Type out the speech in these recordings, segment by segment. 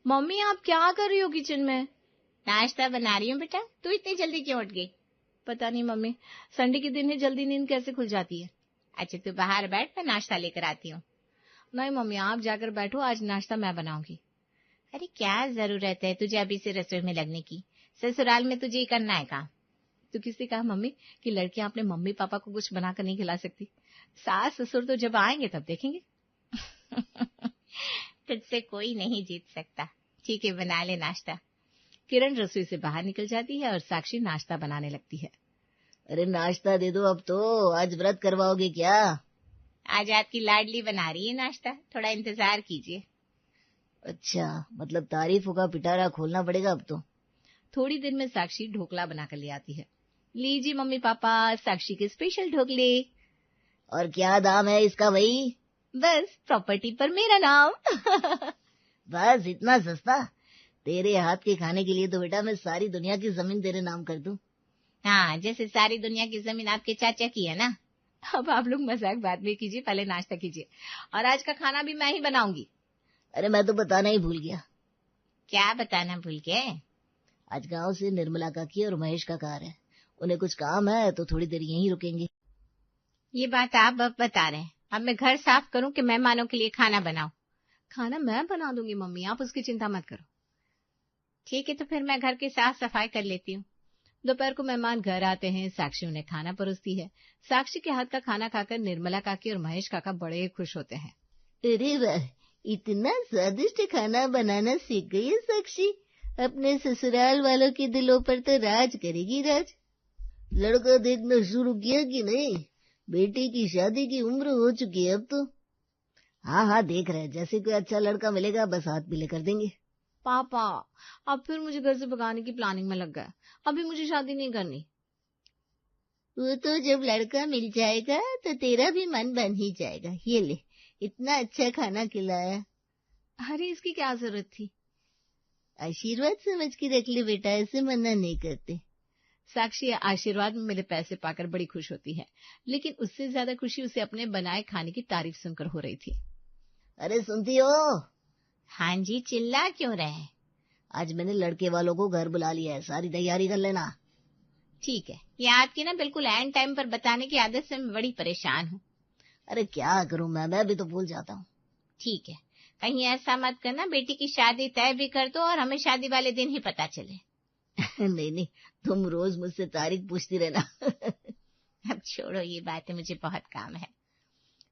Mummy आप क्या कर रही हो किचन में? नाश्ता बना रही हूँ बेटा। तू इतनी जल्दी क्यों उठ गई? पता नहीं मम्मी, संडे के दिन ही जल्दी नींद कैसे खुल जाती है। अच्छा तू बाहर बैठ, मैं नाश्ता लेकर आती हूँ। नहीं मम्मी, आप जाकर बैठो, आज नाश्ता मैं बनाऊंगी। अरे क्या जरूरत है तुझे अभी से रसोई में लगने की? ससुराल में तुझे ही करना है काम। तो किसने कहा मम्मी कि लड़कियां अपने मम्मी पापा को कुछ बनाकर नहीं खिला सकती? सास ससुर तो जब आएंगे तब देखेंगे। तुझसे कोई नहीं जीत सकता। ठीक है, बना ले नाश्ता। किरण रसोई से बाहर निकल जाती है और साक्षी नाश्ता बनाने लगती है। अरे नाश्ता दे दो अब तो, आज व्रत करवाओगे क्या? आज आपकी लाडली बना रही है नाश्ता, थोड़ा इंतजार कीजिए। अच्छा, मतलब तारीफों का पिटारा खोलना पड़ेगा अब तो। थोड़ी देर में साक्षी ढोकला बनाकर ले आती है। लीजिए मम्मी पापा, साक्षी के स्पेशल ढोकले। और क्या दाम है इसका भाई? बस प्रॉपर्टी पर मेरा नाम। बस इतना सस्ता? तेरे हाथ के खाने के लिए तो बेटा मैं सारी दुनिया की जमीन तेरे नाम कर दूं। हाँ, जैसे सारी दुनिया की जमीन आपके चाचा की है ना। अब आप लोग मजाक बाद में कीजिए, पहले नाश्ता कीजिए। और आज का खाना भी मैं ही बनाऊंगी। अरे मैं तो बताना ही भूल गया। क्या बताना भूल गए? आज गांव से निर्मला काकी और महेश का कार है, उन्हें कुछ काम है तो थोड़ी देर यहीं रुकेंगे। ये बात आप अब बता रहे हैं। अब मैं घर साफ करूं कि मेहमानों के लिए खाना बनाऊं? खाना मैं बना दूंगी मम्मी, आप उसकी चिंता मत करो। ठीक है, तो फिर मैं घर की साफ सफाई कर लेती हूँ। दोपहर को मेहमान घर आते हैं, साक्षी उन्हें खाना परोसती है। साक्षी के हाथ का खाना खाकर निर्मला काकी और महेश काका बड़े खुश होते हैं। अरे वाह, इतना स्वादिष्ट खाना बनाना सीख गई है साक्षी। अपने ससुराल वालों के दिलों पर तो राज करेगी राज। लड़का देखना शुरू किया कि नहीं? बेटी की शादी की उम्र हो चुकी है अब तो। हाँ देख रहे हैं, जैसे कोई अच्छा लड़का मिलेगा बस हाथ पीले कर देंगे। पापा अब फिर मुझे घर से भगाने की प्लानिंग में लग गया। अभी मुझे शादी नहीं करनी। वो तो जब लड़का मिल जाएगा तो तेरा भी मन बन ही जाएगा। ये ले, इतना अच्छा खाना खिलाया। अरे इसकी क्या जरूरत थी? आशीर्वाद समझ के रख ले बेटा, ऐसे मना नहीं करते। साक्षी आशीर्वाद में मिले पैसे पाकर बड़ी खुश होती है, लेकिन उससे ज्यादा खुशी उसे अपने बनाए खाने की तारीफ सुनकर हो रही थी। अरे सुनती हो? हाँ जी, चिल्ला क्यों रहे? आज मैंने लड़के वालों को घर बुला लिया है, सारी तैयारी कर लेना। ठीक है, ये आपकी ना बिल्कुल एंड टाइम पर बताने की आदत से मैं बड़ी परेशान हूँ। अरे क्या करूं मैं भी तो भूल जाता हूँ। ठीक है, कहीं ऐसा मत करना बेटी की शादी तय भी कर दो और हमें शादी वाले दिन ही पता चले। नहीं, तुम रोज मुझसे तारीख पूछती रहना। अब छोड़ो ये बातें, मुझे बहुत काम है।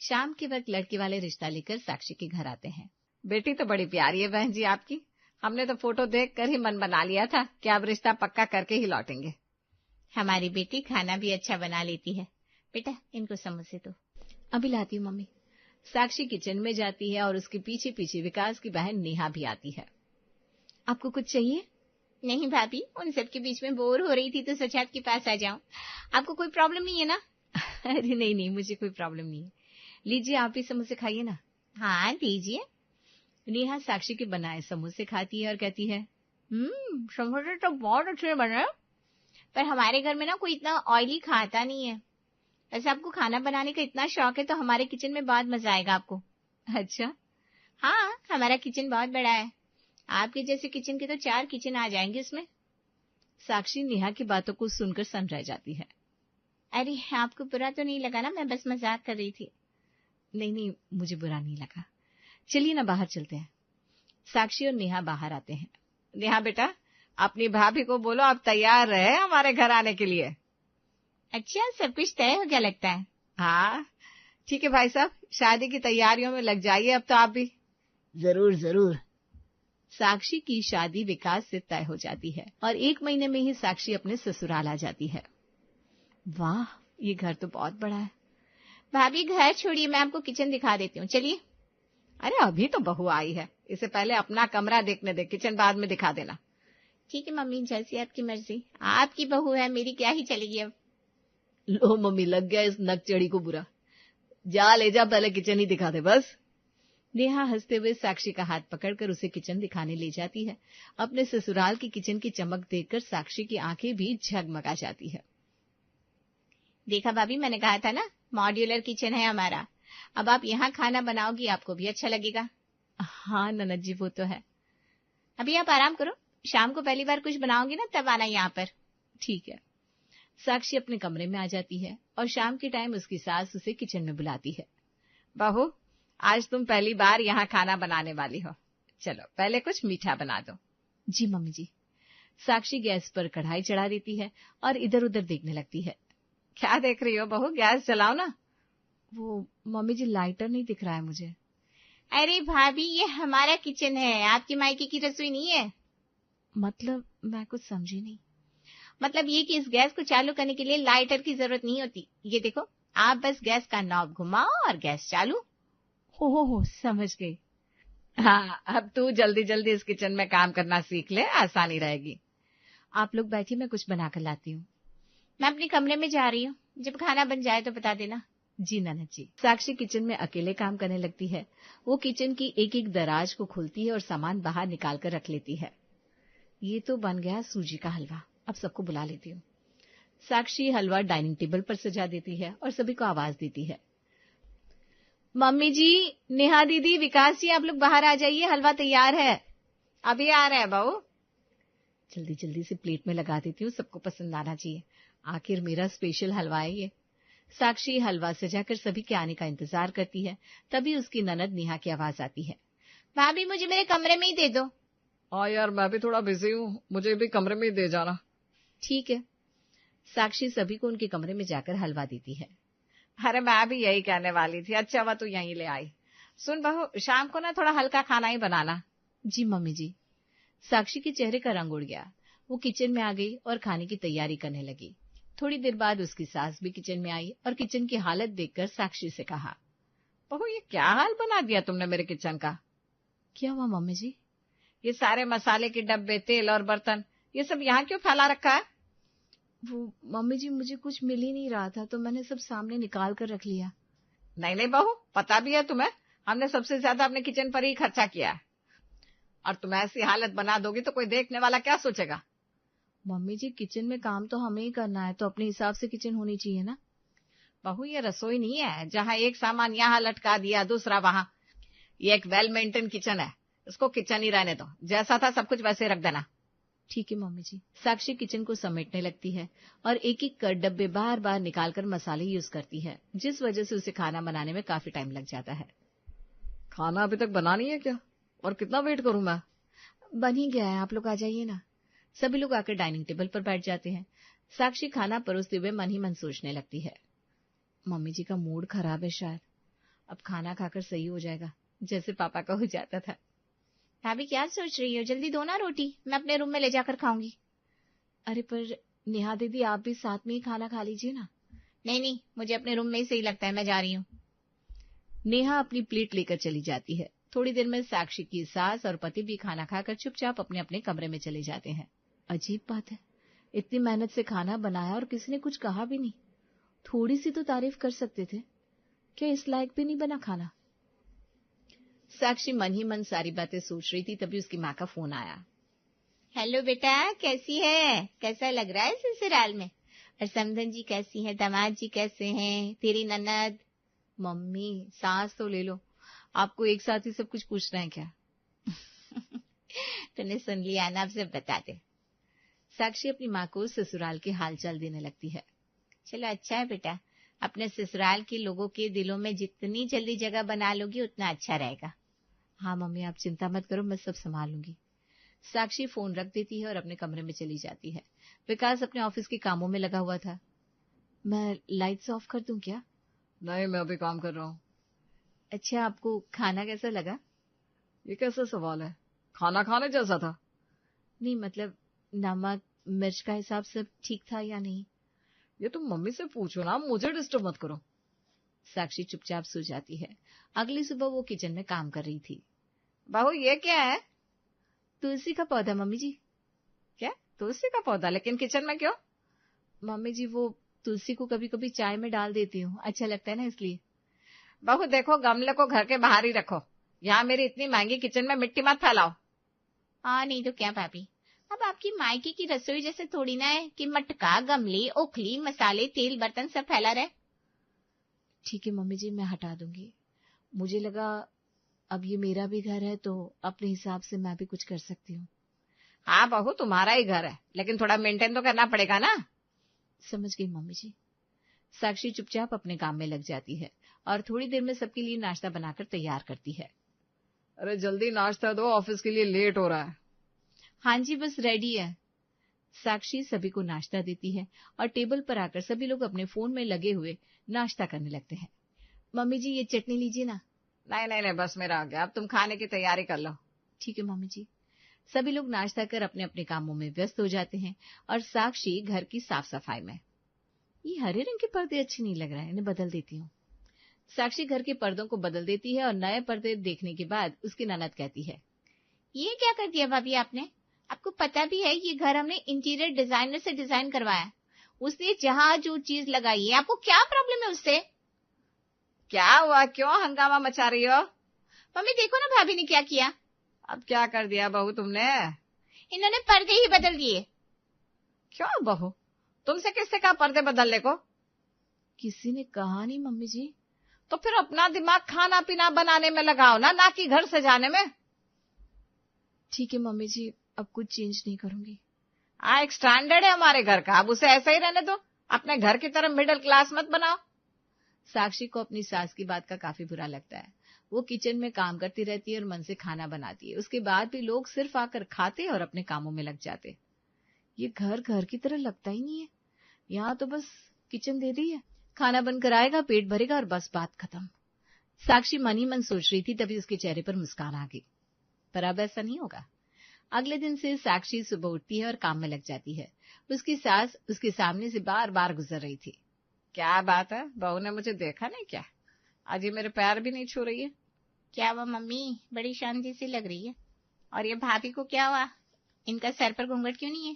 शाम के वक्त लड़के वाले रिश्ता लेकर साक्षी के घर आते हैं। बेटी तो बड़ी प्यारी है बहन जी आपकी। हमने तो फोटो देखकर ही मन बना लिया था कि अब रिश्ता पक्का करके ही लौटेंगे। हमारी बेटी खाना भी अच्छा बना लेती है। बेटा इनको समोसे दो। अभी लाती हूँ मम्मी। साक्षी किचन में जाती है और उसके पीछे पीछे विकास की बहन नेहा भी आती है। आपको कुछ चाहिए? नहीं भाभी, उन सब के बीच में बोर हो रही थी तो सोचा आपके पास आ जाऊं। आपको कोई प्रॉब्लम नहीं है ना? अरे नहीं, मुझे कोई प्रॉब्लम नहीं है। लीजिए आप ही समोसे खाइए ना। हाँ दीजिए। नेहा साक्षी के बनाए समोसे खाती है और कहती है, समोसे तो बहुत अच्छे बने, पर हमारे घर में ना कोई इतना ऑयली खाता नहीं है। वैसे आपको खाना बनाने का इतना शौक है तो हमारे किचन में बहुत मजा आएगा आपको। अच्छा? हाँ, हमारा किचन बहुत बड़ा है। आपके जैसे किचन के तो 4 किचन आ जाएंगे उसमें। साक्षी नेहा की बातों को सुनकर समझा जाती है। अरे आपको बुरा तो नहीं लगा ना? मैं बस मजाक कर रही थी। नहीं, मुझे बुरा नहीं लगा। चलिए ना बाहर चलते हैं। साक्षी और नेहा बाहर आते हैं। नेहा बेटा, अपनी भाभी को बोलो आप तैयार रहे हमारे घर आने के लिए। अच्छा, सब कुछ तय हो गया लगता है। हाँ ठीक है भाई साहब, शादी की तैयारियों में लग जाइए अब तो आप भी। जरूर। साक्षी की शादी विकास से तय हो जाती है और 1 महीने में ही साक्षी अपने ससुराल आ जाती है। वाह, ये घर तो बहुत बड़ा है। भाभी घर छोड़िए, मैं आपको किचन दिखा देती हूँ, चलिए। अरे अभी तो बहू आई है, इससे पहले अपना कमरा देखने दे, किचन बाद में दिखा देना। ठीक है मम्मी, जैसी आपकी मर्जी। आपकी बहू है, मेरी क्या ही चलेगी अब। लो मम्मी, लग गया इस नकचड़ी को बुरा। जा ले जा, पहले किचन ही दिखा दे बस। नेहा हंसते हुए साक्षी का हाथ पकड़कर उसे किचन दिखाने ले जाती है। अपने ससुराल की किचन की चमक देखकर साक्षी की आंखें भी झगमगा जाती है। देखा भाभी, मैंने कहा था ना, मॉड्यूलर किचन है हमारा। अब आप यहाँ खाना बनाओगी, आपको भी अच्छा लगेगा। हाँ ननद जी, वो तो है। अभी आप आराम करो, शाम को पहली बार कुछ बनाओगी ना तब आना यहाँ पर। ठीक है। साक्षी अपने कमरे में आ जाती है और शाम के टाइम उसकी सास उसे किचन में बुलाती है। बहू, आज तुम पहली बार यहाँ खाना बनाने वाली हो, चलो पहले कुछ मीठा बना दो। जी मम्मी जी। साक्षी गैस पर कढ़ाई चढ़ा देती है और इधर उधर देखने लगती है। क्या देख रही हो बहू, गैस जलाओ ना। वो मम्मी जी, लाइटर नहीं दिख रहा है मुझे। अरे भाभी, ये हमारा किचन है, आपकी मायके की रसोई नहीं है। मतलब मैं कुछ समझी नहीं। मतलब ये कि इस गैस को चालू करने के लिए लाइटर की जरूरत नहीं होती। ये देखो, आप बस गैस का नॉब घुमाओ और गैस चालू। हो समझ गई। हाँ, अब तू जल्दी जल्दी इस किचन में काम करना सीख ले, आसानी रहेगी। आप लोग बैठिए, मैं कुछ बना कर लाती हूँ। मैं अपने कमरे में जा रही हूँ, जब खाना बन जाए तो बता देना। जी ननद जी। साक्षी किचन में अकेले काम करने लगती है। वो किचन की एक एक दराज को खोलती है और सामान बाहर निकाल कर रख लेती है। ये तो बन गया सूजी का हलवा, अब सबको बुला लेती हूँ। साक्षी हलवा डाइनिंग टेबल पर सजा देती है और सभी को आवाज देती है। मम्मी जी, नेहा दीदी, विकास जी, आप लोग बाहर आ जाइए, हलवा तैयार है। अभी आ रहा है बहू। जल्दी जल्दी से प्लेट में लगा देती हूँ, सबको पसंद आना चाहिए, आखिर मेरा स्पेशल हलवा है ये। साक्षी हलवा सजाकर सभी के आने का इंतजार करती है। तभी उसकी ननद नेहा की आवाज आती है। भाभी, मुझे मेरे कमरे में ही दे दो। हाँ यार, मैं भी थोड़ा बिजी हूँ, मुझे भी कमरे में ही दे जाना। ठीक है। साक्षी सभी को उनके कमरे में जाकर हलवा देती है। अरे मैं भी यही कहने वाली थी, अच्छा हुआ तू यहीं ले आई। सुन बहू, शाम को ना थोड़ा हल्का खाना ही बनाना। जी मम्मी जी। साक्षी के चेहरे का रंग उड़ गया। वो किचन में आ गई और खाने की तैयारी करने लगी। थोड़ी देर बाद उसकी सास भी किचन में आई और किचन की हालत देखकर साक्षी से कहा, बहू ये क्या हाल बना दिया तुमने मेरे किचन का। क्या हुआ मम्मी जी? ये सारे मसाले के डब्बे, तेल और बर्तन, ये सब यहाँ क्यों फैला रखा है? वो मम्मी जी, मुझे कुछ मिल ही नहीं रहा था तो मैंने सब सामने निकाल कर रख लिया। नहीं बहू, पता भी है तुम्हें, हमने सबसे ज्यादा अपने किचन पर ही खर्चा किया है, और तुम ऐसी हालत बना दोगी तो कोई देखने वाला क्या सोचेगा। मम्मी जी, किचन में काम तो हमें ही करना है, तो अपने हिसाब से किचन होनी चाहिए ना। बहू ये रसोई नहीं है जहाँ एक सामान यहाँ लटका दिया दूसरा वहां। ये एक वेल मेंटेन किचन है, इसको किचन ही रहने दो, जैसा था सब कुछ वैसे रख देना। ठीक है मम्मी जी। साक्षी किचन को समेटने लगती है और एक एक कर डब्बे बार बार निकालकर मसाले यूज करती है, जिस वजह से उसे खाना बनाने में काफी टाइम लग जाता है। खाना अभी तक बना नहीं है क्या? और कितना वेट करूं मैं? बन ही गया है, आप लोग आ जाइए ना। सभी लोग आकर डाइनिंग टेबल पर बैठ जाते हैं। साक्षी खाना परोसते हुए मन ही मन सोचने लगती है, मम्मी जी का मूड खराब है, शायद अब खाना खाकर सही हो जाएगा, जैसे पापा का हो जाता था। भाभी क्या सोच रही हो, जल्दी दो ना रोटी, मैं अपने रूम में ले जाकर खाऊंगी। अरे पर नेहा दीदी, आप भी साथ में ही खाना खा लीजिए ना। नहीं, मुझे अपने रूम में ही सही लगता है, मैं जा रही हूँ। नेहा अपनी प्लेट लेकर चली जाती है। थोड़ी देर में साक्षी की सास और पति भी खाना खाकर चुपचाप अपने अपने कमरे में चले जाते हैं। अजीब बात है, इतनी मेहनत से खाना बनाया और किसी ने कुछ कहा भी नहीं। थोड़ी सी तो तारीफ कर सकते थे, क्या इस लायक भी नहीं बना खाना? साक्षी मन ही मन सारी बातें सोच रही थी, तभी उसकी माँ का फोन आया। हेलो बेटा, कैसी है, कैसा लग रहा है ससुराल में? और समधन जी कैसी है, दामाद जी कैसे हैं, तेरी ननद? मम्मी, सास तो ले लो, आपको एक साथ ही सब कुछ पूछना है क्या? तूने सुन लिया ना, अब सब बता दे। साक्षी अपनी माँ को ससुराल के हालचाल देने लगती है। चलो अच्छा है बेटा, अपने ससुराल के लोगों के दिलों में जितनी जल्दी जगह बना लोगी उतना अच्छा रहेगा। हाँ मम्मी, आप चिंता मत करो, मैं सब संभाल लूंगी। साक्षी फोन रख देती है और अपने कमरे में चली जाती है। विकास अपने ऑफिस के कामों में लगा हुआ था। मैं लाइट्स ऑफ कर दूं क्या? नहीं, मैं अभी काम कर रहा हूँ। अच्छा, आपको खाना कैसा लगा? ये कैसा सवाल है, खाना खाने जैसा था? नहीं मतलब नमक मिर्च का हिसाब सब ठीक था या नहीं? ये तुम मम्मी से पूछो ना, मुझे डिस्टर्ब मत करो। साक्षी चुपचाप सो जाती है। अगली सुबह वो किचन में काम कर रही थी। बहू ये क्या है? तुलसी का पौधा मम्मी जी। क्या तुलसी का पौधा, लेकिन किचन में क्यों? मम्मी जी, वो तुलसी को कभी कभी चाय में डाल देती हूँ, अच्छा लगता है ना इसलिए। बहू देखो, गमले को घर के बाहर ही रखो, यहाँ मेरी इतनी महंगी किचन में मिट्टी मत फैलाओ। हाँ नहीं तो क्या भाभी, अब आपकी मायके की रसोई जैसे थोड़ी ना है कि मटका, गमले, ओखली, मसाले, तेल, बर्तन सब फैला रहे। ठीक है मम्मी जी, मैं हटा दूंगी। मुझे लगा अब ये मेरा भी घर है तो अपने हिसाब से मैं भी कुछ कर सकती हूँ। हाँ बहू, तुम्हारा ही घर है, लेकिन थोड़ा मेंटेन तो करना पड़ेगा ना। समझ गई मम्मी जी। साक्षी चुपचाप अपने काम में लग जाती है और थोड़ी देर में सबके लिए नाश्ता बनाकर तैयार करती है। अरे जल्दी नाश्ता दो, ऑफिस के लिए लेट हो रहा है। हाँ जी, बस रेडी है। साक्षी सभी को नाश्ता देती है और टेबल पर आकर सभी लोग अपने फोन में लगे हुए नाश्ता करने लगते हैं। मम्मी जी, ये चटनी लीजिए ना। नहीं नहीं नहीं, बस मेरा आ गया, अब तुम खाने की तैयारी कर लो। ठीक है मम्मी जी। सभी लोग नाश्ता कर अपने अपने कामों में व्यस्त हो जाते हैं और साक्षी घर की साफ सफाई में। ये हरे रंग के पर्दे अच्छे नहीं लग रहे हैं, इन्हें बदल देती हूँ। साक्षी घर के पर्दों को बदल देती है और नए पर्दे देखने के बाद उसकी ननद कहती है, ये क्या कर दिया भाभी आपने? आपको पता भी है ये घर हमने इंटीरियर डिजाइनर से डिजाइन करवाया, उसने जहाँ जो चीज लगाई है, आपको क्या प्रॉब्लम है उससे? क्या हुआ, क्यों हंगामा मचा रही हो? मम्मी देखो ना भाभी ने क्या किया। अब क्या कर दिया बहू तुमने? इन्होंने पर्दे ही बदल दिए। क्यों बहू, तुमसे किससे कहा पर्दे बदलने को? किसी ने कहा नहीं मम्मी जी। तो फिर अपना दिमाग खाना पीना बनाने में लगाओ ना कि घर सजाने में। ठीक है मम्मी जी, अब कुछ चेंज नहीं करूंगी। एक स्टैंडर्ड है हमारे घर का, अब उसे ऐसा ही रहने दो। अपने घर की तरह मिडिल क्लास मत बनाओ। साक्षी को अपनी सास की बात का काफी बुरा लगता है। वो किचन में काम करती रहती है और मन से खाना बनाती है। उसके बाद भी लोग सिर्फ आकर खाते और अपने कामों में लग जाते। ये घर घर की तरह लगता ही नहीं है। यहाँ तो बस किचन दे दी है, खाना बनकर आएगा, पेट भरेगा और बस बात खत्म। साक्षी मन ही मन सोच रही थी, तभी उसके चेहरे पर मुस्कान आ गई। पर अब ऐसा नहीं होगा। अगले दिन से साक्षी सुबह उठती है और काम में लग जाती है। उसकी सास उसके सामने से बार बार गुजर रही थी। क्या बात है, बहू ने मुझे देखा नहीं क्या? आज ये मेरे पैर भी नहीं छू रही है। क्या हुआ मम्मी, बड़ी शांति सी लग रही है। और ये भाभी को क्या हुआ, इनका सर पर घूंघट क्यों नहीं है?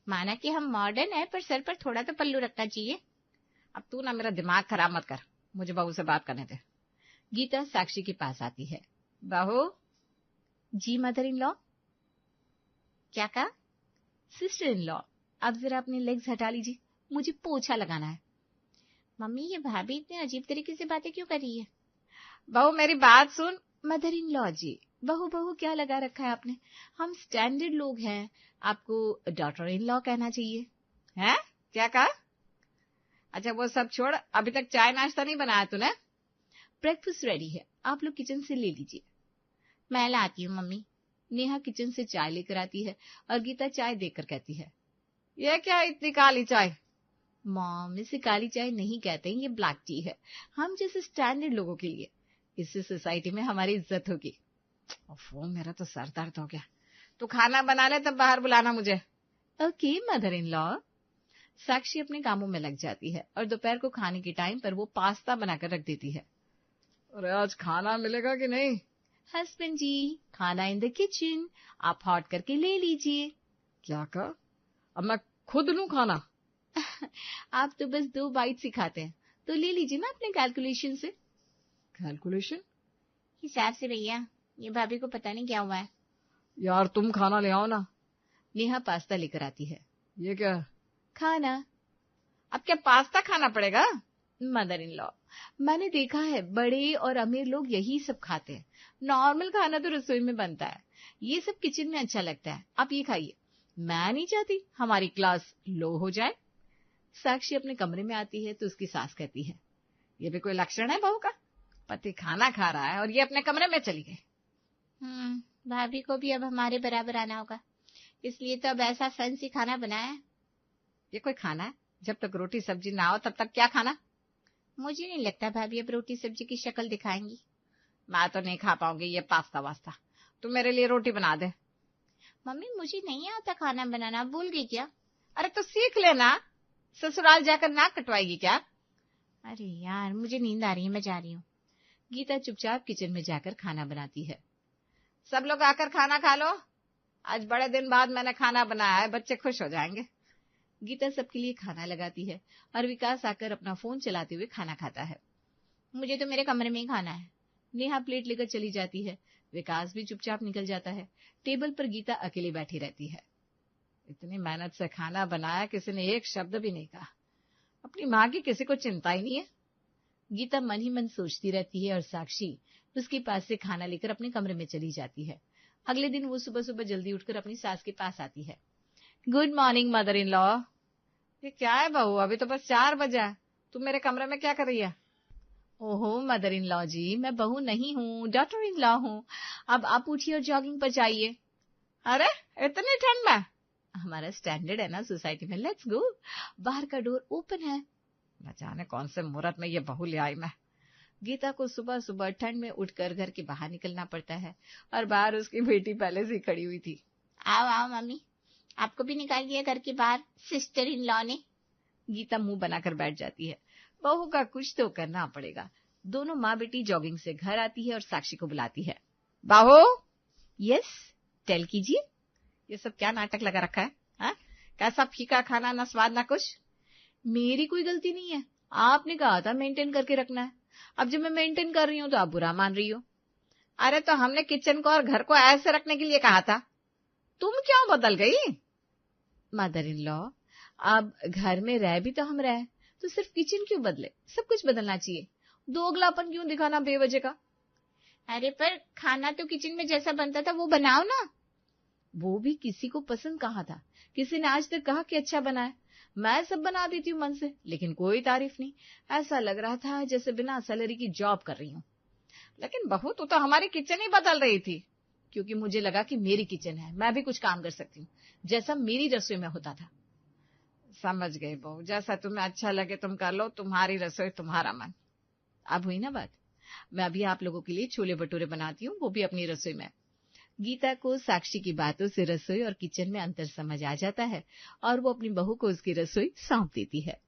माना कि हम मॉडर्न है, पर सर पर थोड़ा तो पल्लू रखना चाहिए। अब तू ना मेरा दिमाग खराब मत कर, मुझे बहू से बात करने दे। गीता साक्षी के पास आती है। बहू। जी मदर इन लॉ। क्या कहा? सिस्टर इन लॉ, अब जरा अपने लेग्स हटा लीजिए, मुझे पोछा लगाना है। मम्मी ये भाभी इतने अजीब तरीके से बातें क्यों कर रही है? बहू मेरी बात सुन। मदर इन लॉ जी, बहू बहू क्या लगा रखा है आपने? हम स्टैंडर्ड लोग हैं, आपको डॉटर इन लॉ कहना चाहिए। हैं? क्या कहा? अच्छा वो सब छोड़, अभी तक चाय नाश्ता नहीं बनाया तूने? ब्रेकफास्ट रेडी है, आप लोग किचन से ले लीजिए। मैं लाती हूँ मम्मी। नेहा किचन से चाय लेकर आती है और गीता चाय देकर कहती है, ये क्या इतनी काली चाय? मॉम, इसे काली चाय नहीं कहते, ये ब्लैक टी है, हम जैसे स्टैंडर्ड लोगों के लिए। इससे सोसाइटी में हमारी इज्जत होगी। ओफो, मेरा तो सर दर्द हो गया। तू खाना बना ले, तब बाहर बुलाना मुझे। Okay mother in law. Sakshi अपने कामों में लग जाती है और दोपहर को खाने के टाइम पर वो पास्ता बनाकर रख देती है। अरे आज खाना मिलेगा कि नहीं? हस्बैंड जी, खाना इन द किचन, आप हॉट करके ले लीजिए। क्या कहा? अब मैं खुद लूं खाना? आप तो बस 2 बाइट ही खाते हैं, तो ले लीजिए ना अपने कैलकुलेशन से। कैलकुलेशन? हिसाब से भैया, ये भाभी को पता नहीं क्या हुआ है। यार तुम खाना ले आओ ना। नेहा पास्ता लेकर आती है। ये क्या? खाना। अब क्या पास्ता खाना पड़ेगा? मदर इन लॉ, मैंने देखा है बड़े और अमीर लोग यही सब खाते हैं। नॉर्मल खाना तो रसोई में बनता है, ये सब किचन में अच्छा लगता है। आप ये खाइए, मैं नहीं चाहती हमारी क्लास लो हो जाए। साक्षी अपने कमरे में आती है तो उसकी सास कहती है, ये भी कोई लक्षण है बहू का? पति खाना खा रहा है और ये अपने कमरे में चली गई। भाभी को भी अब हमारे बराबर आना होगा, इसलिए तो अब ऐसा फैंसी खाना बनाया है। ये कोई खाना है? जब तक रोटी सब्जी ना हो तब तक क्या खाना? मुझे नहीं लगता भाभी अब रोटी सब्जी की शक्ल दिखाएंगी। मैं तो नहीं खा पाऊंगी ये पास्ता वास्ता। तू मेरे लिए रोटी बना दे। मम्मी मुझे नहीं आता खाना बनाना, भूल गई क्या? अरे तो सीख लेना, ससुराल जाकर नाक कटवाएगी क्या? अरे यार मुझे नींद आ रही है, मैं जा रही हूँ। गीता चुपचाप किचन में जाकर खाना बनाती है। सब लोग आकर खाना खा लो, आज बड़े दिन बाद मैंने खाना बनाया है, बच्चे खुश हो जाएंगे। गीता सबके लिए खाना लगाती है और विकास आकर अपना फोन चलाते हुए खाना खाता है। मुझे तो मेरे कमरे में ही खाना है। नेहा प्लेट लेकर चली जाती है। विकास भी चुपचाप निकल जाता है। टेबल पर गीता अकेले बैठी रहती है। इतनी मेहनत से खाना बनाया, किसी ने एक शब्द भी नहीं कहा। अपनी माँ की किसी को चिंता ही नहीं है। गीता मन ही मन सोचती रहती है और साक्षी उसके पास से खाना लेकर अपने कमरे में चली जाती है। अगले दिन वो सुबह सुबह जल्दी उठकर अपनी सास के पास आती है। Good morning mother in law. ये क्या है बहू, अभी तो बस 4 बजा, तुम मेरे कमरे में क्या कर रही है? ओहो मदर इन लॉ जी, मैं बहू नहीं हूँ, डॉटर इन लॉ हूँ। अब आप उठिए और जॉगिंग पर जाइए। अरे इतनी ठंड में? हमारा स्टैंडर्ड है ना सोसाइटी में, लेट्स गो। बाहर का डोर ओपन है। न जाने कौन से मुहूर्त में ये बहू ले आई मैं। गीता को सुबह सुबह ठंड में उठकर घर के बाहर निकलना पड़ता है और बाहर उसकी बेटी पहले से खड़ी हुई थी। आओ आओ मम्मी, आपको भी निकाल दिया घर के बाहर सिस्टर इन लॉ ने। गीता मुंह बनाकर बैठ जाती है। बहू का कुछ तो करना पड़ेगा। दोनों माँ बेटी जॉगिंग से घर आती है और साक्षी को बुलाती है। बहू। यस, टेल कीजिए। ये सब क्या नाटक लगा रखा है? हा? कैसा फीका खाना, ना स्वाद ना कुछ। मेरी कोई गलती नहीं है, आपने कहा था मेंटेन करके रखना है। अब जब मैं मेंटेन कर रही हूँ तो आप बुरा मान रही हो। अरे तो हमने किचन को और घर को ऐसे रखने के लिए कहा था, तुम क्यों बदल गई? मदर इन लॉ, अब घर में रह भी तो हम रहे, तो सिर्फ किचन क्यों बदले, सब कुछ बदलना चाहिए। दोगलापन क्यों दिखाना बेवजह का? अरे पर खाना तो किचन में जैसा बनता था वो बनाओ ना। वो भी किसी को पसंद कहा था? किसी ने आज तक कहा कि अच्छा बना है? मैं सब बना देती हूँ मन से, लेकिन कोई तारीफ नहीं। ऐसा लग रहा था जैसे बिना सैलरी की जॉब कर रही हूँ। लेकिन बहू तू तो हमारी किचन ही बदल रही थी। क्योंकि मुझे लगा कि मेरी किचन है, मैं भी कुछ काम कर सकती हूँ, जैसा मेरी रसोई में होता था। समझ गई बहू, जैसा तुम्हें अच्छा लगे तुम कर लो, तुम्हारी रसोई तुम्हारा मन। अब हुई ना बात। मैं अभी आप लोगों के लिए छोले भटूरे बनाती हूँ, वो भी अपनी रसोई में। गीता को साक्षी की बातों से रसोई और किचन में अंतर समझ आ जाता है और वो अपनी बहू को उसकी रसोई सौंप देती है।